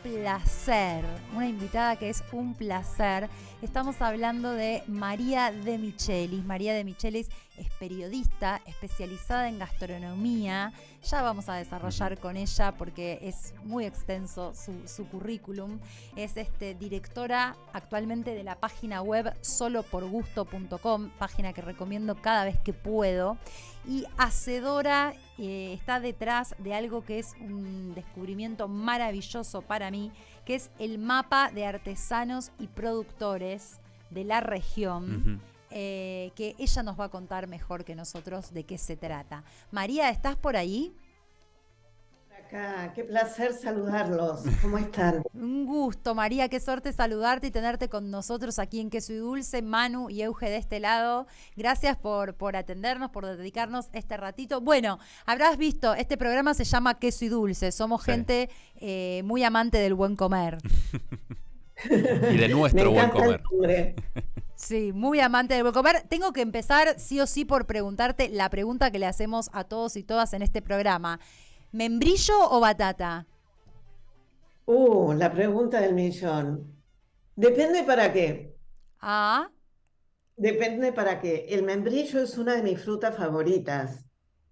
placer, una invitada que es un placer. Estamos hablando de María De Michelis. María De Michelis es periodista especializada en gastronomía. Ya vamos a desarrollar con ella porque es muy extenso su currículum. Es directora actualmente de la página web soloporgusto.com, página que recomiendo cada vez que puedo. Y hacedora, está detrás de algo que es un descubrimiento maravilloso para mí, que es el mapa de artesanos y productores de la región, que ella nos va a contar mejor que nosotros de qué se trata. María, ¿estás por ahí? Acá, qué placer saludarlos. ¿Cómo están? Un gusto, María, qué suerte saludarte y tenerte con nosotros aquí en Queso y Dulce, Manu y Euge de este lado. Gracias por atendernos, por dedicarnos este ratito. Bueno, habrás visto, este programa se llama Queso y Dulce. Somos gente muy amante del buen comer. Y de nuestro buen comer. Sí, muy amante del buen comer. Tengo que empezar sí o sí por preguntarte la pregunta que le hacemos a todos y todas en este programa. ¿Membrillo o batata? La pregunta del millón. Depende para qué. Ah, Depende para qué. El membrillo es una de mis frutas favoritas.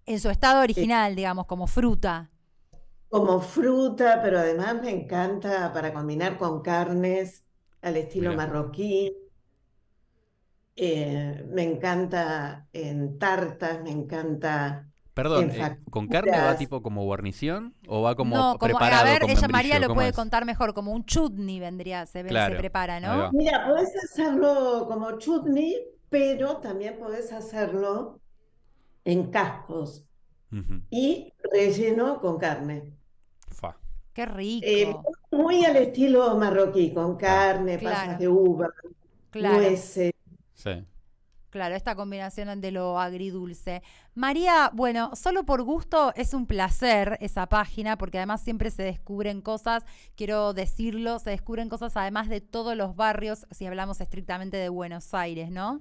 en su estado Eh, original, digamos, como fruta. Como fruta, pero además me encanta para combinar con carnes al estilo Mira. marroquí. Me encanta en tartas, me encanta Perdón, en ¿con carne va facturas. tipo como guarnición o va como No, como, a preparado ver, con ella María membrillo? lo ¿Cómo puede es? contar mejor, como un chutney vendría, se Claro, prepara, ahí ¿no? va. Mira, podés hacerlo como chutney, pero también podés hacerlo en cascos Ujú. y relleno con carne. Fa, Qué rico. Muy al estilo marroquí, con claro. carne, pasas Claro, de uva, claro. nueces. Sí. Claro, esta combinación de lo agridulce. María, bueno, solo por gusto es un placer esa página, porque además siempre se descubren cosas, quiero decirlo, se descubren cosas además de todos los barrios, si hablamos estrictamente de Buenos Aires, ¿no?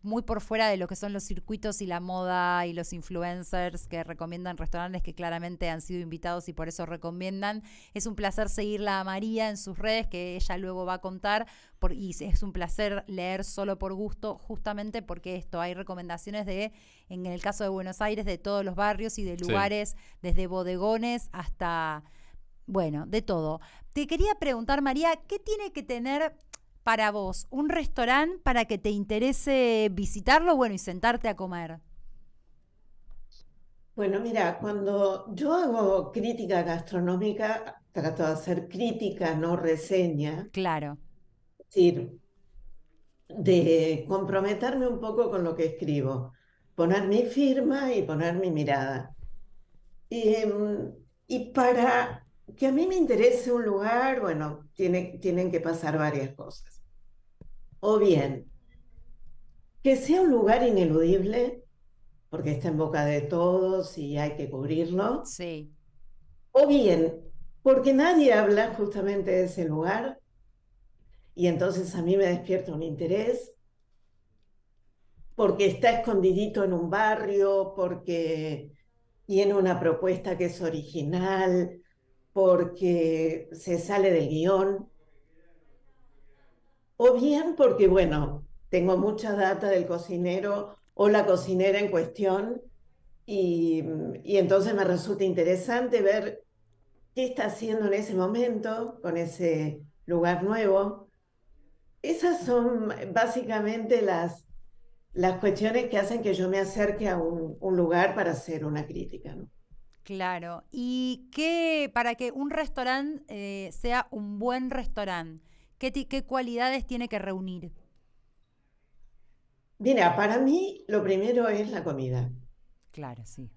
Muy por fuera de lo que son los circuitos y la moda y los influencers que recomiendan restaurantes que claramente han sido invitados y por eso recomiendan. Es un placer seguirla a María en sus redes, que ella luego va a contar, y es un placer leer solo por gusto, justamente porque hay recomendaciones en el caso de Buenos Aires, de todos los barrios y de Sí. lugares, desde bodegones hasta, bueno, de todo. Te quería preguntar, María, ¿qué tiene que tener para vos un restaurante para que te interese visitarlo, bueno, y sentarte a comer? Bueno, mira, cuando yo hago crítica gastronómica, trato de hacer crítica, no reseña, Claro, es decir, de comprometerme un poco con lo que escribo, poner mi firma y poner mi mirada. Y para que a mí me interese un lugar, bueno, tienen que pasar varias cosas. O bien, que sea un lugar ineludible, porque está en boca de todos y hay que cubrirlo. sí. O bien, porque nadie habla justamente de ese lugar y entonces a mí me despierta un interés, porque está escondidito en un barrio, porque tiene una propuesta que es original, porque se sale del guión, o bien porque, bueno, tengo mucha data del cocinero o la cocinera en cuestión y, y entonces me resulta interesante ver qué está haciendo en ese momento con ese lugar nuevo. Esas son básicamente las cuestiones que hacen que yo me acerque a un lugar para hacer una crítica, ¿no? Claro. ¿Y qué, para que un restaurante sea un buen restaurante, qué cualidades tiene que reunir? Mira, para mí lo primero es la comida. Claro, sí.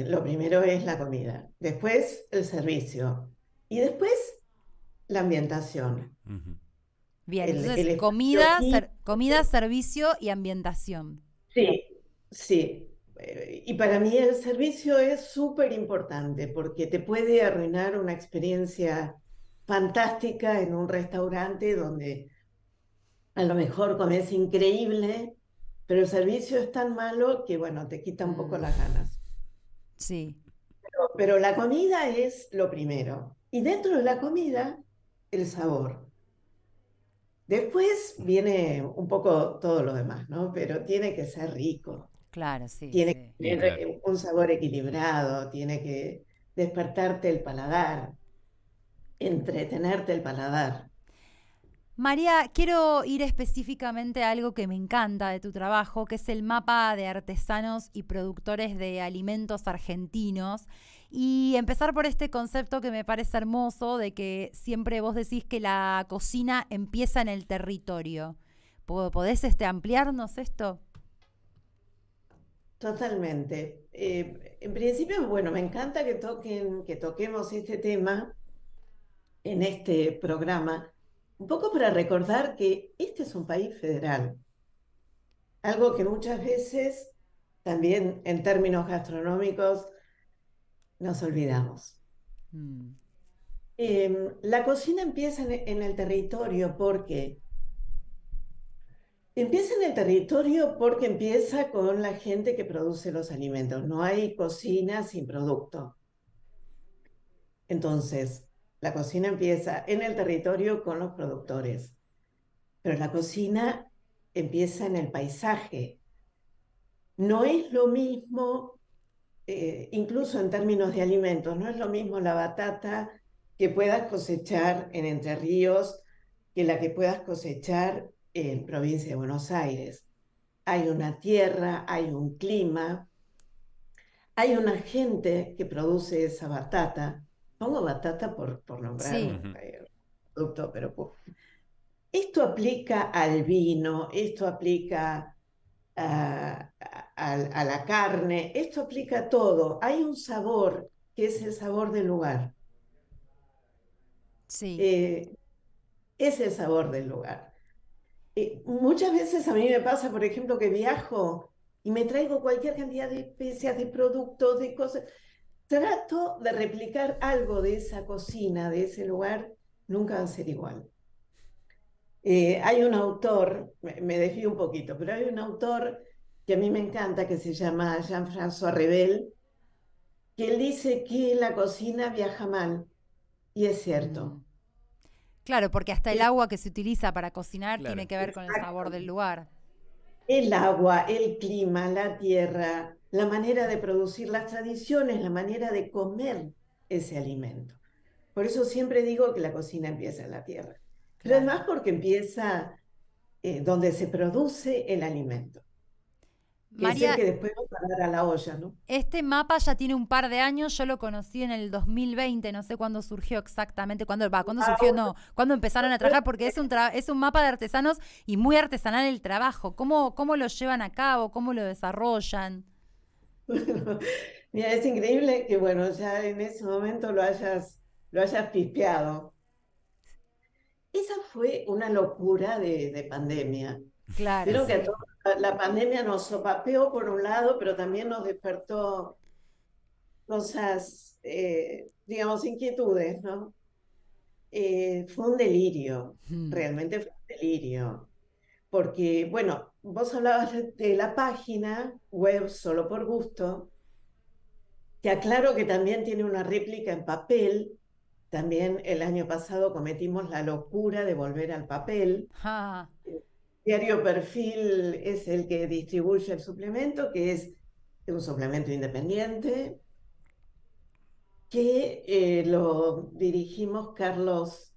Lo primero es la comida. Después el servicio. Y después la ambientación. Ujú. Bien, El entonces espacio comida, físico. servicio y ambientación. Sí, sí. Y para mí el servicio es súper importante porque te puede arruinar una experiencia fantástica en un restaurante donde a lo mejor comes increíble, pero el servicio es tan malo que, bueno, te quita un poco Mm, las ganas. sí, pero la comida es lo primero. Y dentro de la comida, el sabor. Después viene un poco todo lo demás, ¿no? Pero tiene que ser rico, Claro, sí, tiene sí. que Y claro. tener un sabor equilibrado, tiene que despertarte el paladar, entretenerte el paladar. María, quiero ir específicamente a algo que me encanta de tu trabajo, que es el mapa de artesanos y productores de alimentos argentinos. Y empezar por este concepto que me parece hermoso, de que siempre vos decís que la cocina empieza en el territorio. ¿Podés ampliarnos esto? Totalmente. En principio, bueno, me encanta que toquemos este tema en este programa, un poco para recordar que este es un país federal, algo que muchas veces también en términos gastronómicos nos olvidamos. Mm, La cocina empieza en el territorio porque empieza en el territorio porque empieza con la gente que produce los alimentos. No hay cocina sin producto. Entonces, la cocina empieza en el territorio con los productores, pero la cocina empieza en el paisaje. No es lo mismo, incluso en términos de alimentos, no es lo mismo la batata que puedas cosechar en Entre Ríos que la que puedas cosechar en provincia de Buenos Aires. Hay una tierra, hay un clima, hay una gente que produce esa batata. Pongo batata por nombrar sí, un producto, pero esto aplica al vino, esto aplica a la carne, esto aplica a todo. Hay un sabor que es el sabor del lugar. sí. Eh, es el sabor del lugar. Muchas veces a mí me pasa, por ejemplo, que viajo y me traigo cualquier cantidad de especias, de productos, de cosas. Trato de replicar algo de esa cocina, de ese lugar, nunca va a ser igual. Hay un autor, me desvío un poquito, pero hay un autor que a mí me encanta, que se llama Jean-François Revel, que él dice que la cocina viaja mal, y es Mm. cierto. Claro, porque hasta el Es agua que se utiliza para cocinar tiene Claro. que ver con el sabor exacto. del lugar. El agua, el clima, la tierra, la manera de producir las tradiciones, la manera de comer ese alimento. Por eso siempre digo que la cocina empieza en la tierra. Pero Claro. además porque empieza donde se produce el alimento, que es el María, que después va a parar a la olla, ¿no? este mapa ya tiene un par de años, yo lo conocí en el 2020, no sé cuándo surgió exactamente, cuándo surgió, Wow. no, cuándo empezaron a trabajar, porque es un mapa de artesanos y muy artesanal el trabajo. ¿Cómo lo llevan a cabo? ¿Cómo lo desarrollan? Mira, es increíble que, bueno, ya en ese momento lo hayas pispeado. Esa fue una locura de pandemia. Claro, Vieron que a sí. todos la pandemia nos sopapeó por un lado, pero también nos despertó cosas, digamos, inquietudes, ¿no? Fue un delirio, Mm, realmente fue un delirio. Porque, bueno, vos hablabas de la página web solo por gusto. Te aclaro que también tiene una réplica en papel. También el año pasado cometimos la locura de volver al papel. ah, Diario Perfil es el que distribuye el suplemento, que es un suplemento independiente, que lo dirigimos Carlos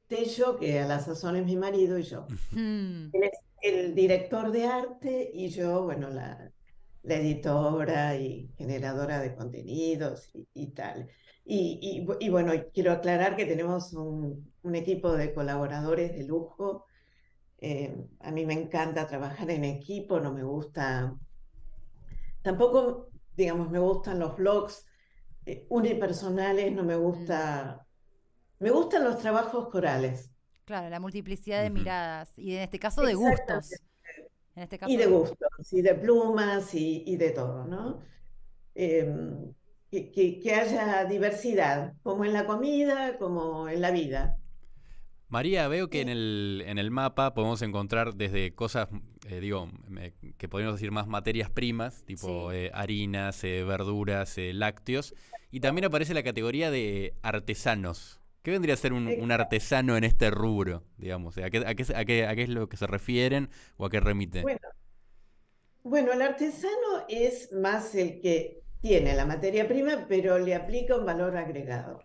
Tello, que a la sazón es mi marido, y yo. mm, Él es el director de arte y yo, bueno, la editora y generadora de contenidos y tal. Y bueno, quiero aclarar que tenemos un equipo de colaboradores de lujo. A mí me encanta trabajar en equipo, no me gusta, tampoco, digamos, me gustan los blogs unipersonales, no me mm. gusta, me gustan los trabajos corales. Claro, la multiplicidad de Ujú. miradas y en este caso de Exactamente. gustos. En este Y caso de de gustos, y de plumas, y de todo, ¿no? Eh, que haya diversidad, como en la comida, como en la vida. María, veo que Y en el mapa podemos encontrar desde cosas, que podríamos decir más materias primas, tipo Sí, harinas, verduras, lácteos, y también aparece la categoría de artesanos. ¿Qué vendría a ser un artesano en este rubro, digamos? A qué es lo que se refieren o a qué remite? bueno, bueno, el artesano es más el que tiene la materia prima, pero le aplica un valor agregado.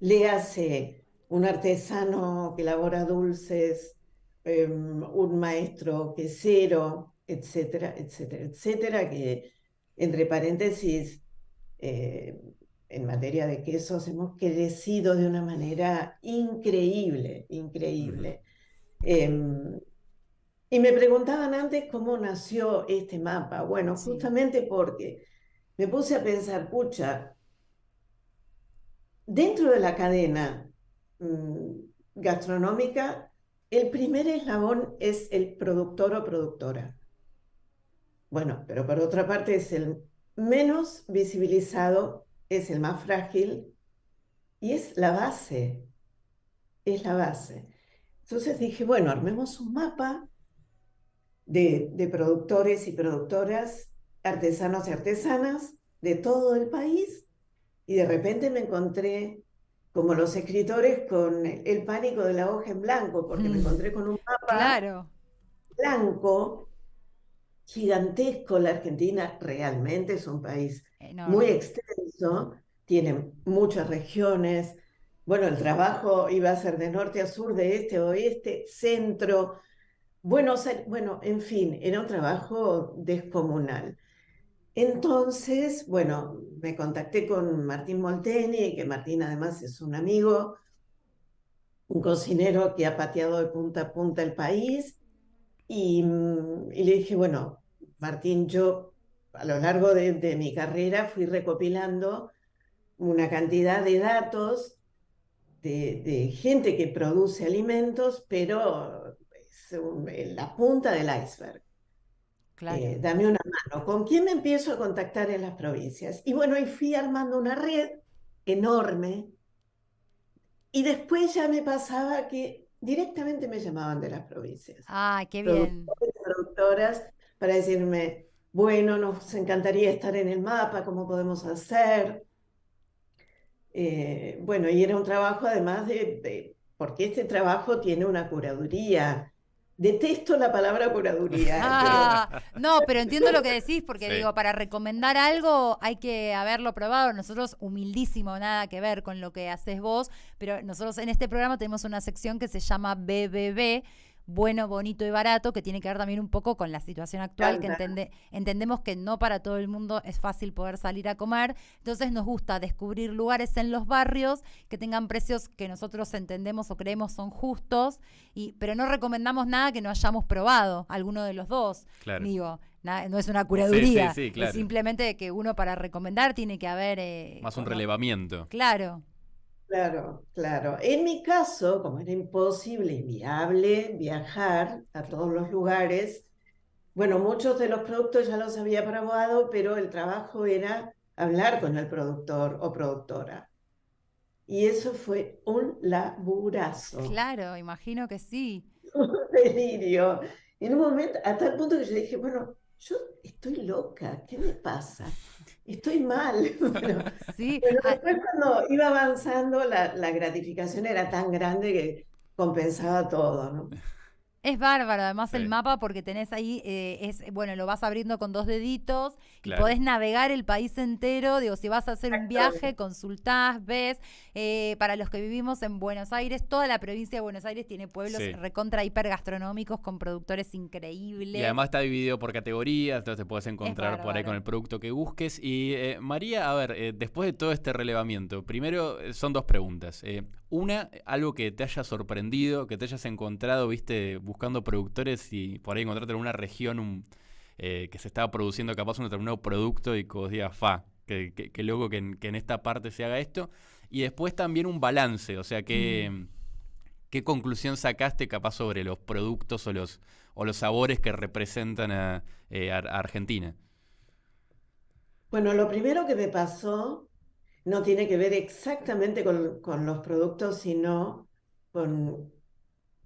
Le hace un artesano que elabora dulces, un maestro quesero, etcétera, etcétera, etcétera, que entre paréntesis, eh, en materia de quesos hemos crecido de una manera increíble, Ujú. increíble. Em, y me preguntaban antes cómo nació este mapa. Bueno, sí, justamente porque me puse a pensar, pucha, dentro de la cadena gastronómica, el primer eslabón es el productor o productora. Bueno, pero por otra parte es el menos visibilizado, es el más frágil y es la base. Entonces dije, bueno, armemos un mapa de productores y productoras, artesanos y artesanas de todo el país y de repente me encontré como los escritores con el pánico de la hoja en blanco, porque me encontré con un mapa claro, blanco gigantesco. La Argentina realmente es un país muy enorme. extenso, tiene muchas regiones. Bueno, el trabajo iba a ser de norte a sur, de este a oeste, centro. Bueno, en fin, era un trabajo descomunal. Entonces, bueno, me contacté con Martín Molteni, que Martín además es un amigo, un cocinero que ha pateado de punta a punta el país, y le dije, bueno, Martín, yo a lo largo de mi carrera fui recopilando una cantidad de datos de gente que produce alimentos, pero es la punta del iceberg. Claro. Dame una mano. ¿Con quién me empiezo a contactar en las provincias? Y bueno, y fui armando una red enorme y después ya me pasaba que directamente me llamaban de las provincias, Ah, qué bien. productores, productoras, para decirme, bueno, nos encantaría estar en el mapa, ¿cómo podemos hacer? Bueno, y era un trabajo además porque este trabajo tiene una curaduría. Detesto la palabra curaduría, pero Ah, no, pero entiendo lo que decís porque Sí. digo, para recomendar algo hay que haberlo probado. Nosotros, humildísimo, nada que ver con lo que haces vos, pero nosotros en este programa tenemos una sección que se llama BBB, bueno, bonito y barato, que tiene que ver también un poco con la situación actual, que canta. entendemos que no para todo el mundo es fácil poder salir a comer. Entonces nos gusta descubrir lugares en los barrios que tengan precios que nosotros entendemos o creemos son justos, pero no recomendamos nada que no hayamos probado, alguno de los dos. Claro. Digo, no es una Sí, sí, curaduría, sí, es claro. simplemente que uno para recomendar tiene que haber... Más un relevamiento. Claro, Claro, claro. En mi caso, como era imposible, inviable viajar a todos los lugares, bueno, muchos de los productos ya los había probado, pero el trabajo era hablar con el productor o productora. Y eso fue un laburazo, claro, imagino que sí. un delirio. En un momento, a tal punto que yo dije, bueno, yo estoy loca, ¿qué me pasa? Estoy mal. Bueno, Sí, pero después cuando iba avanzando, la gratificación era tan grande que compensaba todo, ¿no? es bárbaro, además el Sí, mapa, porque tenés ahí, bueno, lo vas abriendo con dos deditos y claro. podés navegar el país entero. Digo, si vas a hacer un viaje, consultás, ves. Para los que vivimos en Buenos Aires, toda la provincia de Buenos Aires tiene pueblos Sí. recontra hiper gastronómicos con productores Y increíbles. además está dividido por categorías, entonces te puedes Es encontrar por ahí con bárbaro. el producto que busques. Y María, a ver, después de todo este relevamiento, primero son dos preguntas. Una, algo que te haya sorprendido, que te hayas encontrado, viste, buscando productores y por ahí encontrarte en una región que se estaba produciendo capaz un determinado producto y que vos digas, que loco que en esta parte se haga esto. Y después también un balance, o sea, Mm. ¿qué conclusión sacaste capaz sobre los productos o los sabores que representan a Argentina? Bueno, lo primero que me pasó no tiene que ver exactamente con los productos, sino con,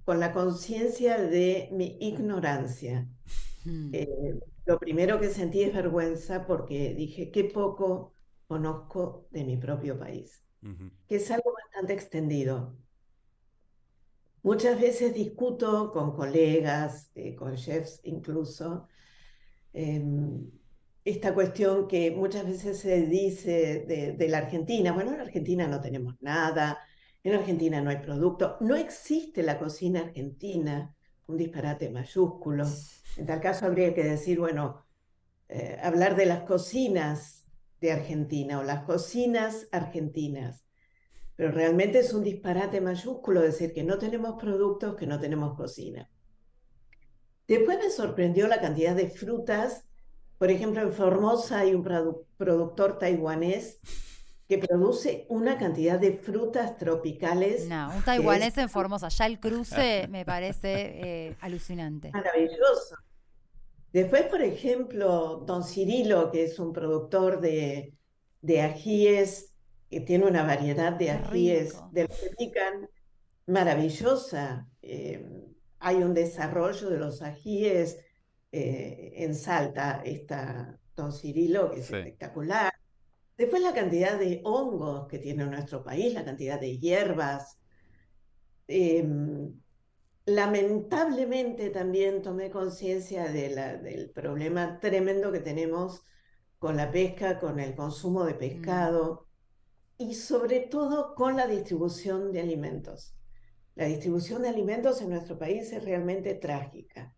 con la conciencia de mi ignorancia. Lo primero que sentí es vergüenza porque dije, qué poco conozco de mi propio país, Ujú. que es algo bastante extendido. Muchas veces discuto con colegas, con chefs incluso, eh, esta cuestión que muchas veces se dice de la Argentina. Bueno, en Argentina no tenemos nada, en Argentina no hay producto, no existe la cocina argentina, un disparate mayúsculo. En tal caso habría que decir, bueno, hablar de las cocinas de Argentina o las cocinas argentinas. Pero realmente es un disparate mayúsculo decir que no tenemos productos, que no tenemos cocina. Después me sorprendió la cantidad de frutas. Por ejemplo, en Formosa hay un productor taiwanés que produce una cantidad de frutas tropicales No, un que es taiwanés en Formosa. Ya el cruce me parece alucinante. maravilloso. Después, por ejemplo, Don Cirilo, que es un productor de ajíes, que tiene una variedad de Qué ajíes rico. de los que pican maravillosa. Hay un desarrollo de los ajíes en Salta, está Don Cirilo, que es Sí. espectacular. Después la cantidad de hongos que tiene nuestro país, la cantidad de hierbas. Eh, Lamentablemente también tomé conciencia del problema tremendo que tenemos con la pesca, con el consumo de Mm, pescado y sobre todo con la distribución de alimentos. La distribución de alimentos en nuestro país es realmente trágica.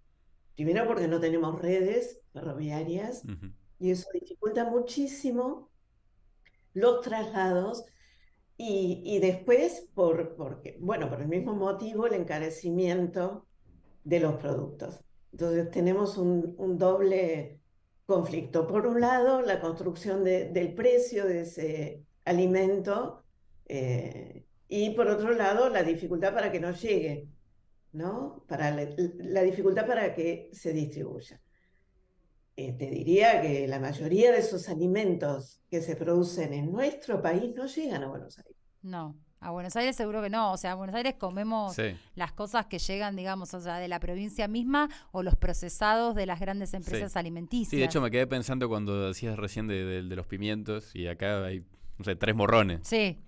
Primero porque no tenemos redes ferroviarias Ujú. y eso dificulta muchísimo los traslados y después bueno, por el mismo motivo el encarecimiento de los productos. Entonces tenemos un doble conflicto. Por un lado, la construcción del precio de ese alimento y por otro lado, la dificultad para que no llegue, ¿no? Para la dificultad para que se distribuya. Te diría que la mayoría de esos alimentos que se producen en nuestro país no llegan a Buenos Aires. no, a Buenos Aires seguro que no. O sea, en Buenos Aires comemos Sí, las cosas que llegan, digamos, o sea, de la provincia misma o los procesados de las grandes sí. empresas Sí, de hecho alimenticias. me quedé pensando cuando decías recién de los pimientos y acá hay, no sé, 3 morrones. Sí,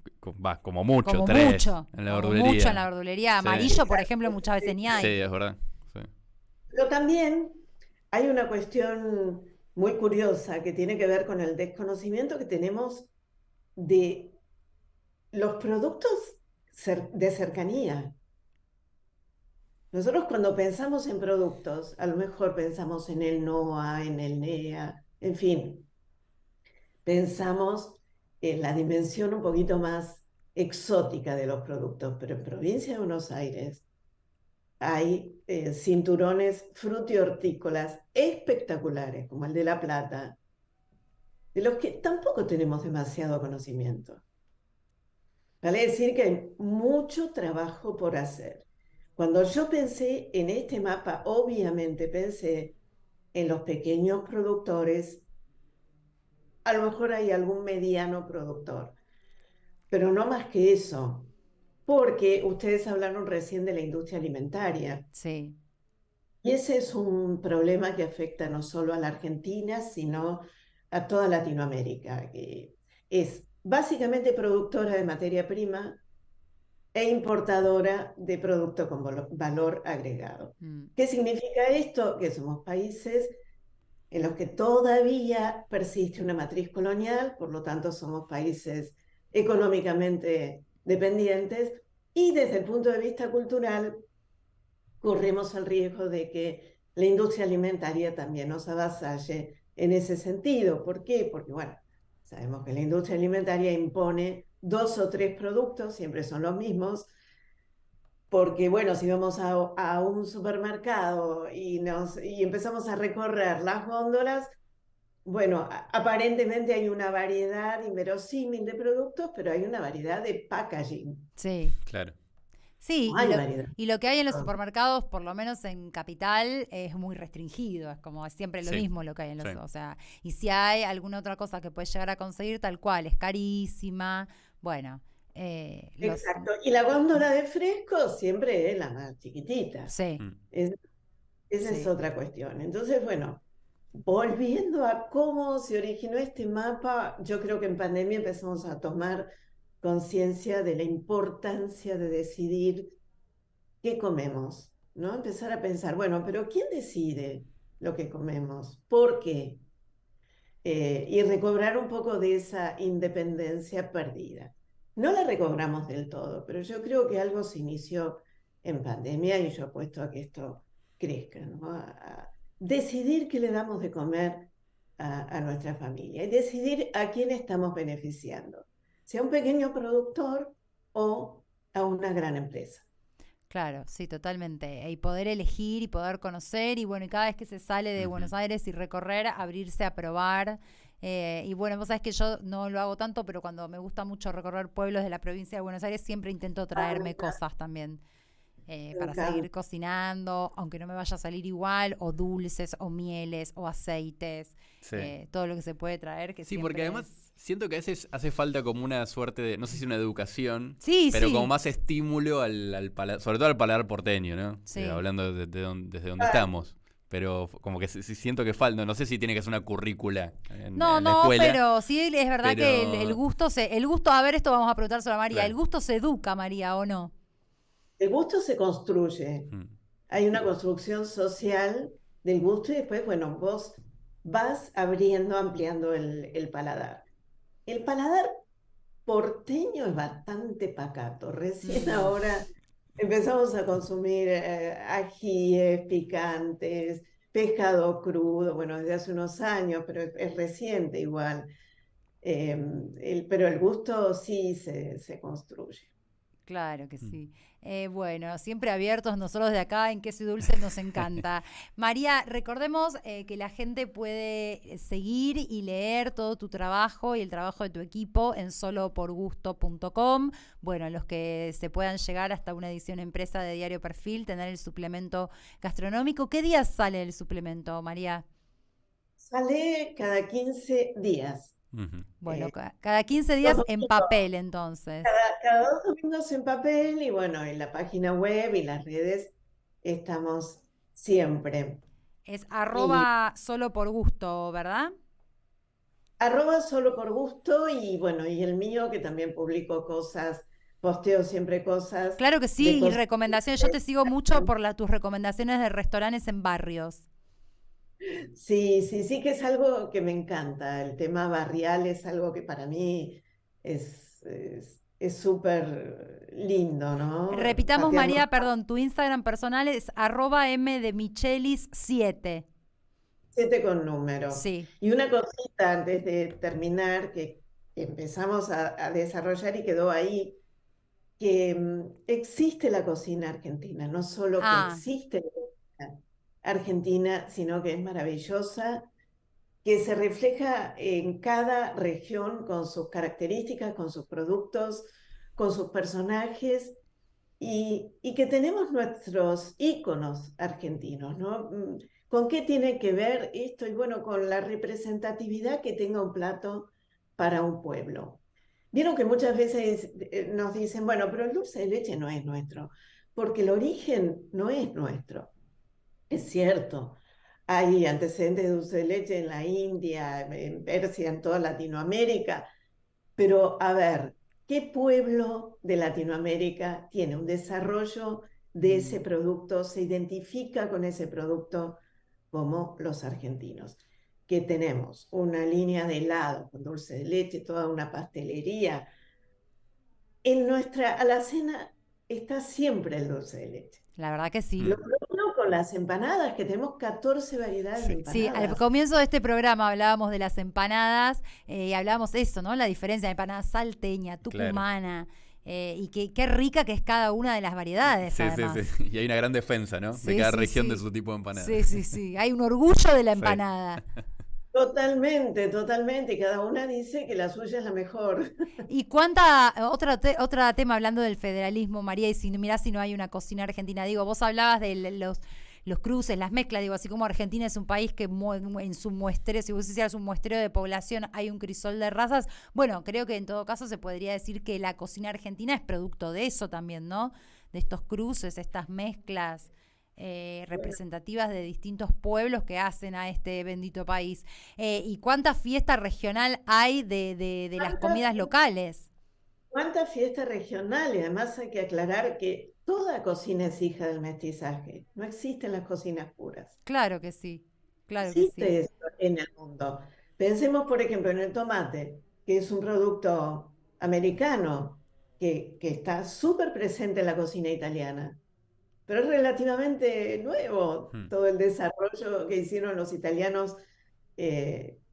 Va, como mucho, como 3 mucho, en la como mucho en verdulería. la verdulería. Sí, Amarillo, por ejemplo, muchas veces ni sí, hay. es verdad. Sí. Pero también hay una cuestión muy curiosa que tiene que ver con el desconocimiento que tenemos de los productos de cercanía. Nosotros cuando pensamos en productos, a lo mejor pensamos en el NOA, en el NEA, en fin, pensamos en la dimensión un poquito más exótica de los productos, pero en provincia de Buenos Aires hay cinturones frutihortícolas espectaculares, como el de La Plata, de los que tampoco tenemos demasiado conocimiento. Vale decir que hay mucho trabajo por hacer. Cuando yo pensé en este mapa, obviamente pensé en los pequeños productores, a lo mejor hay algún mediano productor, pero no más que eso, porque ustedes hablaron recién de la industria alimentaria. Sí. Y ese es un problema que afecta no solo a la Argentina, sino a toda Latinoamérica, que es básicamente productora de materia prima e importadora de producto con valor agregado. Mm, ¿Qué significa esto? Que somos países en los que todavía persiste una matriz colonial, por lo tanto somos países económicamente dependientes y desde el punto de vista cultural corremos el riesgo de que la industria alimentaria también nos avasalle en ese sentido. ¿Por qué? Porque, bueno, sabemos que la industria alimentaria impone 2 o 3 productos, siempre son los mismos, porque, bueno, si vamos a un supermercado y empezamos a recorrer las góndolas, bueno, aparentemente hay una variedad inverosímil de productos, pero hay una variedad de packaging. sí. Claro. Sí, No hay variedad. y lo que hay en los supermercados, por lo menos en Capital, es muy restringido. Es como siempre lo Sí, mismo lo que hay en los... sí. O sea, y si hay alguna otra cosa que puedes llegar a conseguir, tal cual, es carísima. Bueno, Exacto. Y la góndola de fresco siempre es la más chiquitita. Sí, Es- Esa es sí. otra cuestión. Entonces, bueno, volviendo a cómo se originó este mapa, yo creo que en pandemia empezamos a tomar conciencia de la importancia de decidir qué comemos, ¿no? Empezar a pensar, bueno, pero ¿quién decide lo que comemos? ¿Por qué? Y recobrar un poco de esa independencia perdida. No la recobramos del todo, pero yo creo que algo se inició en pandemia y yo apuesto a que esto crezca, ¿no? A decidir qué le damos de comer a nuestra familia y decidir a quién estamos beneficiando, sea un pequeño productor o a una gran empresa. Claro, sí, totalmente. Y poder elegir y poder conocer y bueno, y cada vez que se sale de Buenos Aires y recorrer, abrirse a probar. Y bueno, vos sabés que yo no lo hago tanto, pero cuando me gusta mucho recorrer pueblos de la provincia de Buenos Aires, siempre intento traerme cosas también para seguir cocinando, aunque no me vaya a salir igual, o dulces, o mieles, o aceites, Sí. todo lo que se puede traer. Que Sí, porque además siento que a veces hace falta como una suerte de, no sé si una educación, sí, pero sí. como más estímulo al paladar, sobre todo al paladar porteño, ¿no? Sí. Hablando desde donde estamos. Pero como que sí siento que falta, no sé si tiene que ser una currícula en la escuela. Pero sí es verdad que el gusto a ver, esto vamos a preguntárselo a María, Claro. ¿el gusto se educa, María, o no? El gusto se construye. Hay una construcción social del gusto y después, bueno, vos vas abriendo, ampliando el paladar. El paladar porteño es bastante pacato. Recién ahora empezamos a consumir ajíes, picantes, pescado crudo, bueno, desde hace unos años, pero es reciente igual. Pero el gusto sí se construye. Claro que sí. Bueno, siempre abiertos nosotros de acá en Queso y Dulce, nos encanta. María, recordemos que la gente puede seguir y leer todo tu trabajo y el trabajo de tu equipo en soloporgusto.com. Bueno, los que se puedan llegar hasta una edición impresa de Diario Perfil, tener el suplemento gastronómico. ¿Qué días sale el suplemento, María? Sale cada 15 días. Bueno, cada 15 días en papel, entonces. Cada 2 domingos en papel y bueno, en la página web y las redes estamos siempre. Es solo por gusto, ¿verdad? Solo por gusto y bueno, y el mío que también publico cosas, posteo siempre cosas. Claro que sí, y recomendaciones. Yo te sigo mucho por tus recomendaciones de restaurantes en barrios. Sí, que es algo que me encanta. El tema barrial es algo que para mí es súper lindo, ¿no? Repitamos, María, perdón, tu Instagram personal es @mdemichelis7. 7 con número. Sí. Y una cosita antes de terminar, que empezamos a desarrollar y quedó ahí, que existe la cocina argentina, no solo que existe la cocina argentina, sino que es maravillosa, que se refleja en cada región con sus características, con sus productos, con sus personajes, y que tenemos nuestros íconos argentinos, ¿no? ¿Con qué tiene que ver esto? Y bueno, con la representatividad que tenga un plato para un pueblo. Vieron que muchas veces nos dicen, bueno, pero el dulce de leche no es nuestro, porque el origen no es nuestro. Es cierto, hay antecedentes de dulce de leche en la India, en Persia, en toda Latinoamérica, pero a ver, ¿qué pueblo de Latinoamérica tiene un desarrollo de ese producto, se identifica con ese producto como los argentinos? Que tenemos una línea de helado con dulce de leche, toda una pastelería. En nuestra alacena está siempre el dulce de leche. La verdad que sí. Lo propio con las empanadas, que tenemos 14 variedades de empanadas. Sí, al comienzo de este programa hablábamos de las empanadas y hablábamos eso, ¿no? La diferencia de empanada salteña, tucumana. Claro. Y qué rica que es cada una de las variedades. Sí, además. Sí. Y hay una gran defensa, ¿no? De cada región de su tipo de empanada. Sí. Hay un orgullo de la empanada. Totalmente. Y cada una dice que la suya es la mejor. ¿Y otro tema hablando del federalismo, María, y si no hay una cocina argentina? Digo, vos hablabas de los cruces, las mezclas, digo, así como Argentina es un país que en su muestreo, si vos hicieras un muestreo de población hay un crisol de razas, bueno, creo que en todo caso se podría decir que la cocina argentina es producto de eso también, ¿no? De estos cruces, estas mezclas representativas de distintos pueblos que hacen a este bendito país. ¿Y cuánta fiesta regional hay de las comidas locales? ¿Cuánta fiesta regional? Y además hay que aclarar que toda cocina es hija del mestizaje. No existen las cocinas puras. Claro que sí, claro que sí. Existe eso en el mundo. Pensemos, por ejemplo, en el tomate, que es un producto americano que está súper presente en la cocina italiana, pero es relativamente nuevo Hmm. todo el desarrollo que hicieron los italianos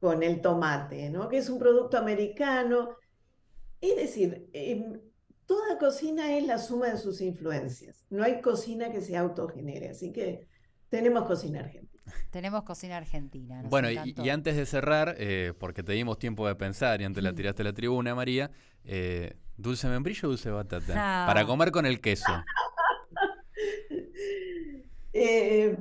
con el tomate, ¿no? Que es un producto americano. Es decir, toda cocina es la suma de sus influencias. No hay cocina que se autogenere, así que tenemos cocina argentina. Tenemos cocina argentina. Nos Bueno, encantó. y antes de cerrar, porque te dimos tiempo de pensar y antes la tiraste a la tribuna, María, ¿dulce membrillo o dulce batata? Ah. Para comer con el queso. Eh,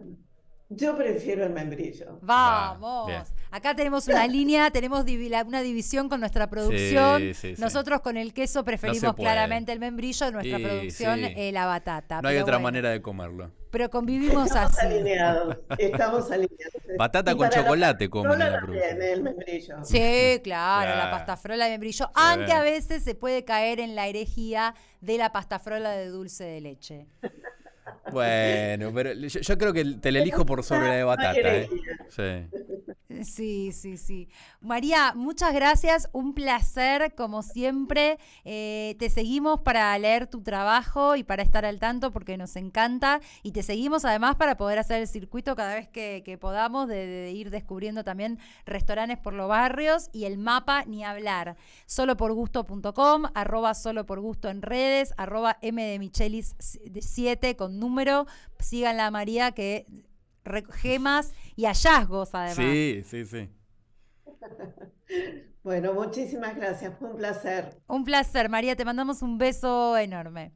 yo prefiero el membrillo. Vamos. bien. Acá tenemos una línea, tenemos una división con nuestra producción. Sí, sí, sí. Nosotros con el queso preferimos puede. claramente el membrillo, nuestra Y producción sí. la batata. No hay Pero otra bueno, manera de comerlo. pero convivimos Estamos así. alineados, estamos alineados. Batata Y con para la chocolate comen en pasta la también, producción. el membrillo. Sí, claro, la Claro. pasta frola de membrillo, Sí. aunque a veces se puede caer en la herejía de la pasta frola de dulce de leche. Bueno, pero yo creo que te la elijo por sobre la de batata, ¿eh? Sí. Sí, sí, sí. María, muchas gracias, un placer como siempre. Te seguimos para leer tu trabajo y para estar al tanto porque nos encanta y te seguimos además para poder hacer el circuito cada vez que podamos de ir descubriendo también restaurantes por los barrios y el mapa ni hablar. Soloporgusto.com, @soloporgusto en redes, @mdemichelis7 con número. Síganla a María que gemas y hallazgos además. Sí, sí, sí. Bueno, muchísimas gracias, fue un placer. Un placer, María, te mandamos un beso enorme.